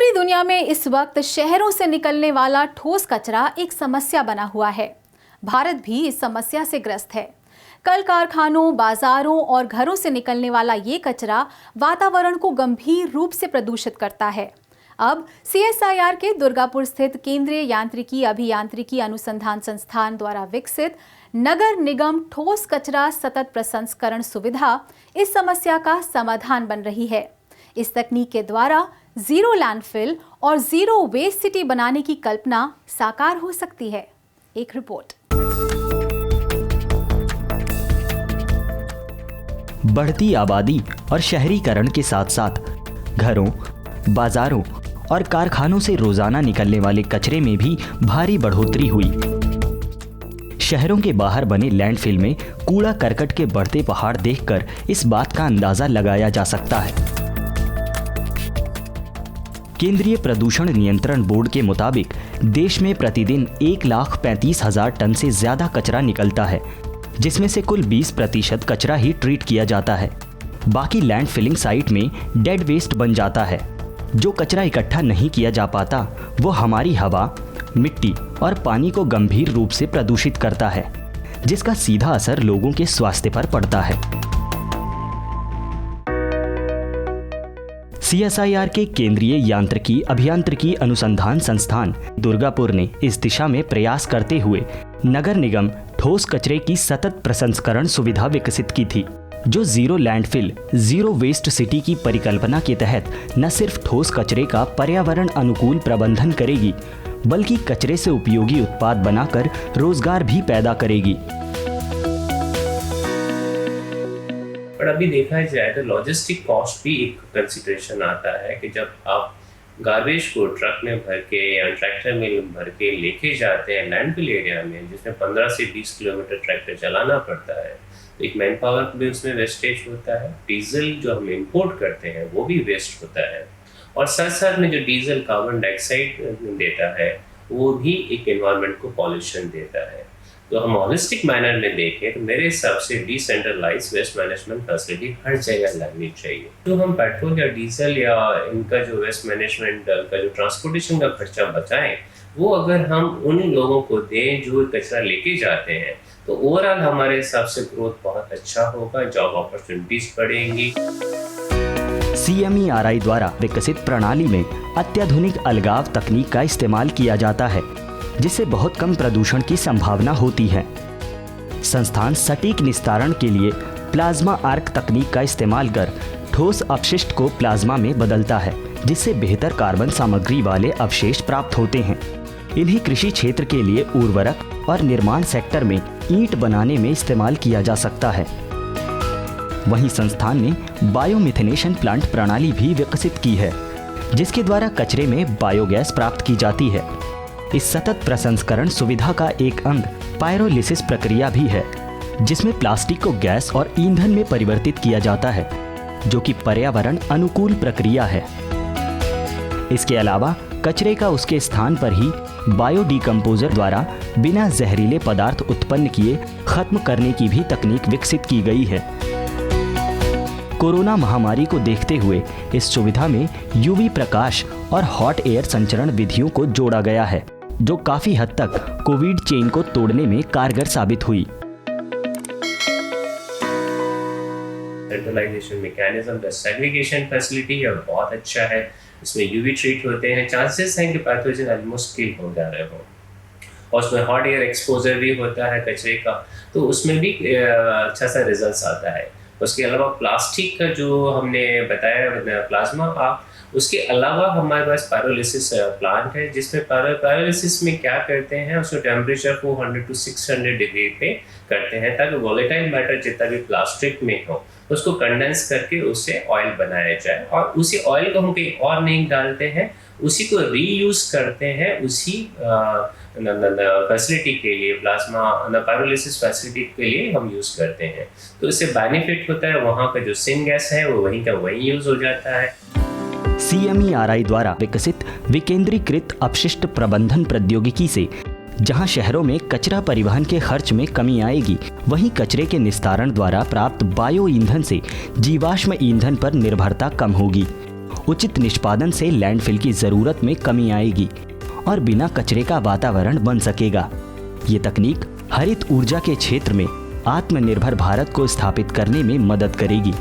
पूरी दुनिया में इस वक्त शहरों से निकलने वाला ठोस कचरा एक समस्या बना हुआ है। भारत भी इस समस्या से ग्रस्त है। कल कारखानों, बाजारों और घरों से निकलने वाला ये कचरा वातावरण को गंभीर रूप से प्रदूषित करता है। अब CSIR के दुर्गापुर स्थित केंद्रीय यांत्रिकी अभियांत्रिकी अनुसंधान संस्थान द्वारा विकसित नगर निगम ठोस कचरा सतत प्रसंस्करण सुविधा इस समस्या का समाधान बन रही है। इस तकनीक के द्वारा जीरो लैंडफिल और जीरो वेस्ट सिटी बनाने की कल्पना साकार हो सकती है। एक रिपोर्ट। बढ़ती आबादी और शहरीकरण के साथ साथ घरों, बाजारों और कारखानों से रोजाना निकलने वाले कचरे में भी भारी बढ़ोतरी हुई। शहरों के बाहर बने लैंडफिल में कूड़ा करकट के बढ़ते पहाड़ देखकर इस बात का अंदाजा लगाया जा सकता है। केंद्रीय प्रदूषण नियंत्रण बोर्ड के मुताबिक देश में प्रतिदिन 1,35,000 टन से ज्यादा कचरा निकलता है, जिसमें से कुल 20% कचरा ही ट्रीट किया जाता है। बाकी लैंड फिलिंग साइट में डेड वेस्ट बन जाता है। जो कचरा इकट्ठा नहीं किया जा पाता वो हमारी हवा, मिट्टी और पानी को गंभीर रूप से प्रदूषित करता है, जिसका सीधा असर लोगों के स्वास्थ्य पर पड़ता है। CSIR के केंद्रीय यांत्रिकी अभियांत्रिकी अनुसंधान संस्थान दुर्गापुर ने इस दिशा में प्रयास करते हुए नगर निगम ठोस कचरे की सतत प्रसंस्करण सुविधा विकसित की थी, जो zero landfill, zero waste city की परिकल्पना के तहत न सिर्फ ठोस कचरे का पर्यावरण अनुकूल प्रबंधन करेगी, बल्कि कचरे से उपयोगी उत्पाद बनाकर रोजगार भी पैदा करेगी। पर अभी देखा जाए तो लॉजिस्टिक कॉस्ट भी एक कंसिडरेशन आता है कि जब आप गार्बेज को ट्रक में भर के या ट्रैक्टर में भर के लेके जाते हैं लैंडफिल एरिया में, जिसमें 15 से 20 किलोमीटर ट्रैक्टर चलाना पड़ता है, तो एक मैन पावर भी उसमें वेस्टेज होता है। डीजल जो हम इंपोर्ट करते हैं वो भी वेस्ट होता है, और साथ साथ में जो डीजल कार्बन डाइऑक्साइड देता है वो भी एक एनवायरनमेंट को पॉल्यूशन देता है। तो हम हॉलिस्टिक मैनर में देखें तो मेरे हिसाब से डिसेंट्रलाइज वेस्ट मैनेजमेंट फैसिलिटी हर जगह लगनी चाहिए। तो हम पेट्रोल या डीजल या इनका जो वेस्ट मैनेजमेंट का जो ट्रांसपोर्टेशन का खर्चा बचाएं, वो अगर हम उन लोगों को दें जो कचरा लेके जाते हैं, तो ओवरऑल हमारे हिसाब से ग्रोथ बहुत अच्छा होगा, जॉब अपॉर्चुनिटीज बढ़ेंगी। CMERI द्वारा विकसित प्रणाली में अत्याधुनिक अलगाव तकनीक का इस्तेमाल किया जाता है, जिससे बहुत कम प्रदूषण की संभावना होती है। संस्थान सटीक निस्तारण के लिए प्लाज्मा आर्क तकनीक का इस्तेमाल कर ठोस अपशिष्ट को प्लाज्मा में बदलता है, जिससे बेहतर कार्बन सामग्री वाले अवशेष प्राप्त होते हैं। इन्हें कृषि क्षेत्र के लिए उर्वरक और निर्माण सेक्टर में ईंट बनाने में इस्तेमाल किया जा सकता है। वहीं संस्थान ने बायोमिथेनेशन प्लांट प्रणाली भी विकसित की है, जिसके द्वारा कचरे में बायोगैस प्राप्त की जाती है। इस सतत प्रसंस्करण सुविधा का एक अंग पायरोलिसिस प्रक्रिया भी है, जिसमें प्लास्टिक को गैस और ईंधन में परिवर्तित किया जाता है, जो कि पर्यावरण अनुकूल प्रक्रिया है। इसके अलावा कचरे का उसके स्थान पर ही बायोडिकम्पोजर द्वारा बिना जहरीले पदार्थ उत्पन्न किए खत्म करने की भी तकनीक विकसित की गई है। कोरोना महामारी को देखते हुए इस सुविधा में UV प्रकाश और हॉट एयर संचरण विधियों को जोड़ा गया है, जो काफी हद तक कोविड चेन को तोड़ने में कारगर साबित हुई। सेंट्रलाइजेशन मैकेनिज्म का सेग्रीगेशन फैसिलिटी बहुत अच्छा है। इसमें UV ट्रीट होते हैं, चांसेस हैं कि पैथोजन ऑलमोस्ट किल हो जा रहे हो, और उसमें हॉट एयर एक्सपोजर भी होता है कचरे का, तो उसमें भी अच्छा सा रिजल्ट आता है। उसके अलावा प्लास्टिक का जो हमने बताया प्लाज्मा आर्क, उसके अलावा हमारे पास पायरोलिसिस प्लांट है, जिसमें पायरोलिसिस में क्या करते हैं, उसमें टेम्परेचर 400 to 600 डिग्री पे करते हैं, ताकि वोलेटाइल मैटर जितना भी प्लास्टिक में हो उसको कंडेंस करके उससे ऑयल बनाया जाए, और उसी ऑयल को हम कहीं और नहीं डालते हैं, उसी को रीयूज करते हैं उसी फैसिलिटी के लिए, प्लाज्मा पायरोलिसिस फैसिलिटी के लिए हम यूज करते हैं। तो इससे बेनिफिट होता है, वहाँ का जो सिन गैस है वो वहीं का वहीं यूज हो जाता है। CMERI द्वारा विकसित विकेंद्रीकृत अपशिष्ट प्रबंधन प्रौद्योगिकी से जहां शहरों में कचरा परिवहन के खर्च में कमी आएगी, वहीं कचरे के निस्तारण द्वारा प्राप्त बायो ईंधन से जीवाश्म ईंधन पर निर्भरता कम होगी उचित निष्पादन से लैंडफिल की ज़रूरत में कमी आएगी और बिना कचरे का वातावरण बन सकेगा। ये तकनीक हरित ऊर्जा के क्षेत्र में आत्मनिर्भर भारत को स्थापित करने में मदद करेगी।